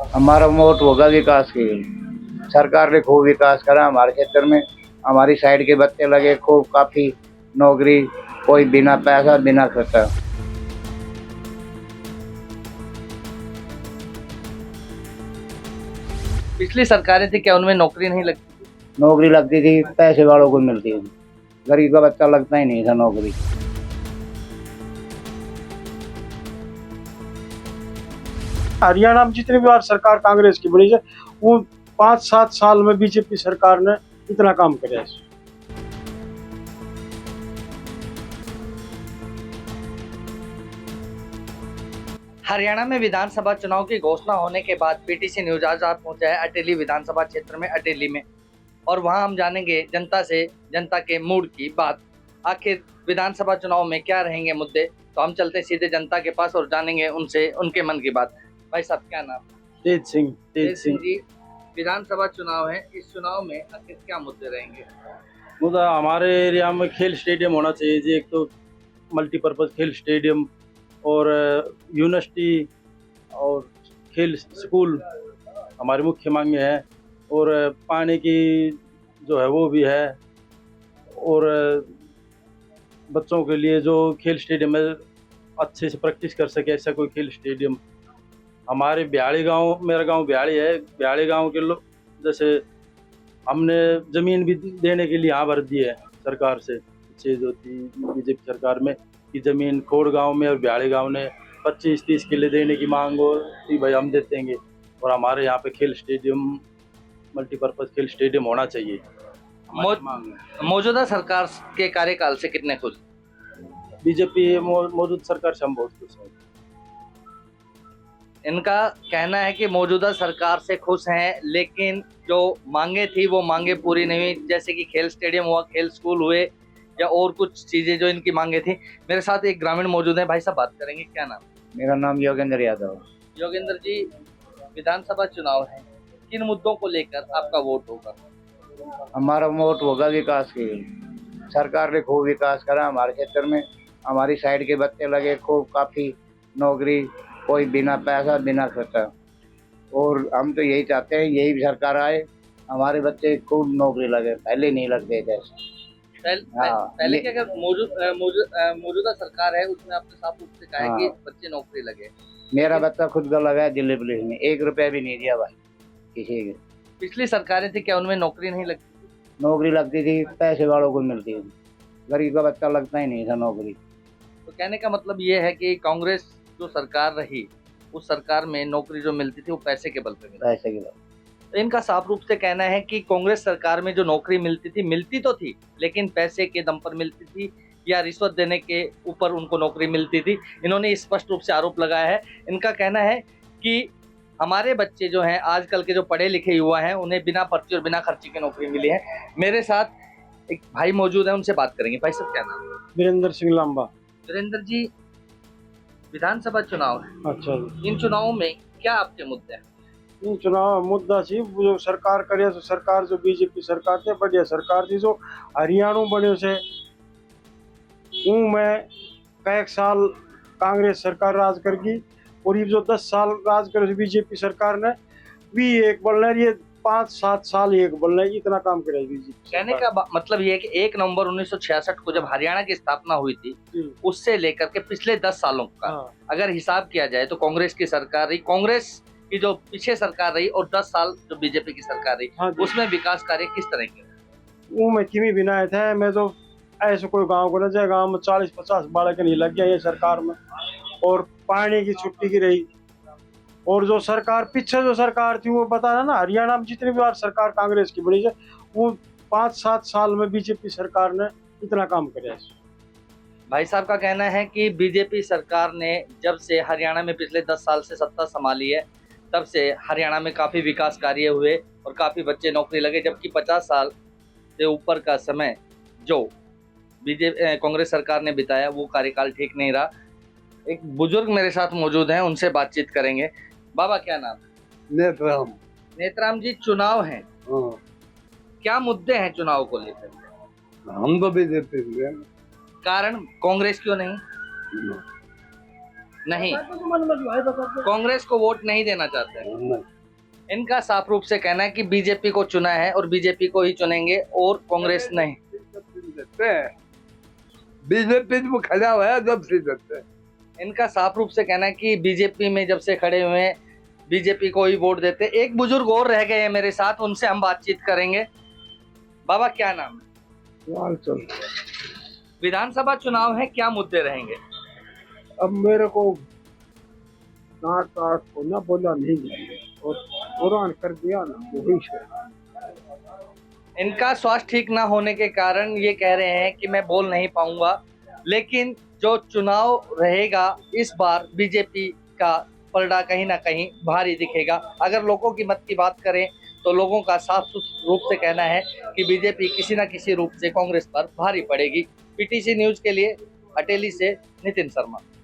हमारा वोट होगा विकास के लिए। सरकार ने खूब विकास करा हमारे क्षेत्र में। हमारी साइड के बच्चे लगे खूब, काफी नौकरी, कोई बिना पैसा बिना खर्चा। पिछली सरकारें थी, क्या उनमें नौकरी नहीं लगती? नौकरी लगती थी, पैसे वालों को मिलती थी, गरीब का बच्चा लगता ही नहीं था नौकरी। हरियाणा में जितनी भी बार सरकार कांग्रेस की बनी है, वो 5-7 साल में बीजेपी सरकार ने इतना काम किया है। हरियाणा में विधानसभा चुनाव की घोषणा होने के बाद पीटीसी न्यूज आज आप पहुंचा है अटेली विधानसभा क्षेत्र में, अटेली में, और वहां हम जानेंगे जनता से जनता के मूड की बात। आखिर विधानसभा चुनाव में क्या रहेंगे मुद्दे, तो हम चलते सीधे जनता के पास और जानेंगे उनसे उनके मन की बात। भाई साहब, क्या नाम? तेज सिंह जी, विधानसभा चुनाव है, इस चुनाव में आखिर क्या मुद्दे रहेंगे? मुद्दा हमारे एरिया में खेल स्टेडियम होना चाहिए जी। एक तो मल्टीपर्पज खेल स्टेडियम और यूनिवर्सिटी और खेल स्कूल हमारी मुख्य मांगे हैं। और पानी की जो है वो भी है। और बच्चों के लिए जो खेल स्टेडियम है, अच्छे से प्रैक्टिस कर सके ऐसा कोई खेल स्टेडियम। हमारे बिहाड़ी गांव, मेरा गांव बिहाड़ी है, बिहाड़ी गांव के लोग जैसे हमने ज़मीन भी देने के लिए यहाँ भर दी है सरकार से। पीछे जो थी बीजेपी सरकार में कि ज़मीन खोड़ गांव में और बिहाड़ी गांव ने 25-30 किले देने की मांग हो कि भाई हम दे देंगे। और हमारे यहाँ पे खेल स्टेडियम, मल्टीपर्पज़ खेल स्टेडियम होना चाहिए, हमारी मांग है। मौजूदा सरकार के कार्यकाल से कितने खुश? बीजेपी मौजूद सरकार से हम बहुत खुश हैं। इनका कहना है कि मौजूदा सरकार से खुश हैं, लेकिन जो मांगे थी वो मांगे पूरी नहीं हुई, जैसे कि खेल स्टेडियम हुआ, खेल स्कूल हुए, या और कुछ चीजें जो इनकी मांगे थी। मेरे साथ एक ग्रामीण मौजूद है, भाई साहब बात करेंगे। क्या नाम? मेरा नाम योगेंद्र यादव है। योगेंद्र जी, विधानसभा चुनाव है, किन मुद्दों को लेकर आपका वोट होगा? हमारा वोट होगा विकास के लिए। सरकार ने खूब विकास करा हमारे क्षेत्र में। हमारी साइड के बच्चे लगे खूब, काफी नौकरी, कोई बिना पैसा बिना खर्चा। और हम तो यही चाहते हैं, यही सरकार आए, हमारे बच्चे खूब नौकरी लगे, पहले नहीं लगते थे। पहले क्या मौजूदा सरकार है उसमें आपने साफ रूप से कहा है कि बच्चे नौकरी लगे। मेरा बच्चा खुद का लगा है दिल्ली पुलिस में, 1 रुपया भी नहीं दिया भाई किसी के। पिछली सरकारें थी, क्या उनमें नौकरी नहीं लगती? नौकरी लगती थी, पैसे वालों को मिलती थी, गरीब का बच्चा लगता ही नहीं था नौकरी। तो कहने का मतलब ये है कि कांग्रेस जो सरकार रही, उस सरकार में नौकरी जो मिलती थी वो पैसे के बल पे मिलती। पैसे के बल। तो इनका साफ रूप से कहना है कि कांग्रेस सरकार में जो नौकरी मिलती थी, मिलती तो थी, लेकिन पैसे के दम पर मिलती थी या रिश्वत देने के ऊपर उनको नौकरी मिलती थी। इन्होंने स्पष्ट रूप से आरोप लगाया है। इनका कहना है कि हमारे बच्चे जो हैं, आजकल के जो पढ़े लिखे युवा हैं, उन्हें बिना पर्ची और बिना खर्ची की नौकरी मिली है। मेरे साथ एक भाई मौजूद है, उनसे बात करेंगे। भाई साहब, क्या नाम है? वीरेंद्र सिंह लांबा। वीरेंद्र जी, विधानसभा चुनाव है, अच्छा जी। इन चुनावों में क्या आपके मुद्दे हैं? इन चुनाव मुद्दा थी जो सरकार करे, तो सरकार जो बीजेपी सरकार थी बढ़िया सरकार थी। जो हरियाणा बने से मैं कई साल कांग्रेस सरकार राज करगी, और ये जो 10 साल राज करे बीजेपी सरकार ने भी एक बोलना, ये 5-7 साल एक बोलना, इतना काम करे बीजेपी। कहने का मतलब ये है कि 1 नवंबर 1966 को जब हरियाणा की स्थापना हुई थी, उससे लेकर के पिछले 10 सालों का अगर हिसाब किया जाए तो कांग्रेस की सरकार रही, कांग्रेस की जो पीछे सरकार रही, और 10 साल जो बीजेपी की सरकार रही, उसमें विकास कार्य किस तरह के? वो मैं किमी बिना थे, मैं तो ऐसे कोई गांव को न जाए, गांव में 40-50 बालक नहीं लग गया ये सरकार में। और पानी की छुट्टी की रही। और जो सरकार पीछे जो सरकार थी वो बता ना, हरियाणा में जितनी भी बार सरकार कांग्रेस की बनी है, वो 5-7 साल में बीजेपी सरकार ने इतना काम किया है। भाई साहब का कहना है कि बीजेपी सरकार ने जब से हरियाणा में पिछले 10 साल से सत्ता संभाली है, तब से हरियाणा में काफ़ी विकास कार्य हुए और काफ़ी बच्चे नौकरी लगे, जबकि 50 साल से ऊपर का समय जो कांग्रेस सरकार ने बिताया वो कार्यकाल ठीक नहीं रहा। एक बुजुर्ग मेरे साथ मौजूद हैं, उनसे बातचीत करेंगे। बाबा, क्या नाम? नेत्राम। नेत्राम जी, चुनाव हैं, क्या मुद्दे हैं चुनाव को लेकर? हम तो बीजेपी के। कारण कांग्रेस क्यों नहीं? नहीं, कांग्रेस को वोट नहीं देना चाहते हैं। इनका साफ रूप से कहना है कि बीजेपी को चुना है और बीजेपी को ही चुनेंगे और कांग्रेस नहीं। बीजेपी में खड़ा हुआ है जब से देते हैं। इनका साफ रूप से कहना है कि बीजेपी में जब से खड़े हुए हैं बीजेपी को ही वोट देते। एक बुजुर्ग और रह गए हैं मेरे साथ, उनसे हम बातचीत करेंगे। बाबा क्या नाम है? विधानसभा चुनाव है, क्या मुद्दे रहेंगे? अब मेरे को नाट काट को ना बोला नहीं जाएगा और कुरान कर दिया ना वही से। इनका स्वास्थ्य ठीक ना होने के कारण ये कह रहे हैं कि मैं बोल नहीं पाऊंगा, लेकिन जो चुनाव रहेगा इस बार बीजेपी का पलड़ा कहीं ना कहीं भारी दिखेगा। अगर लोगों की मत की बात करें तो लोगों का साफ रूप से कहना है कि बीजेपी किसी ना किसी रूप से कांग्रेस पर भारी पड़ेगी। पीटीसी न्यूज के लिए अटेली से नितिन शर्मा।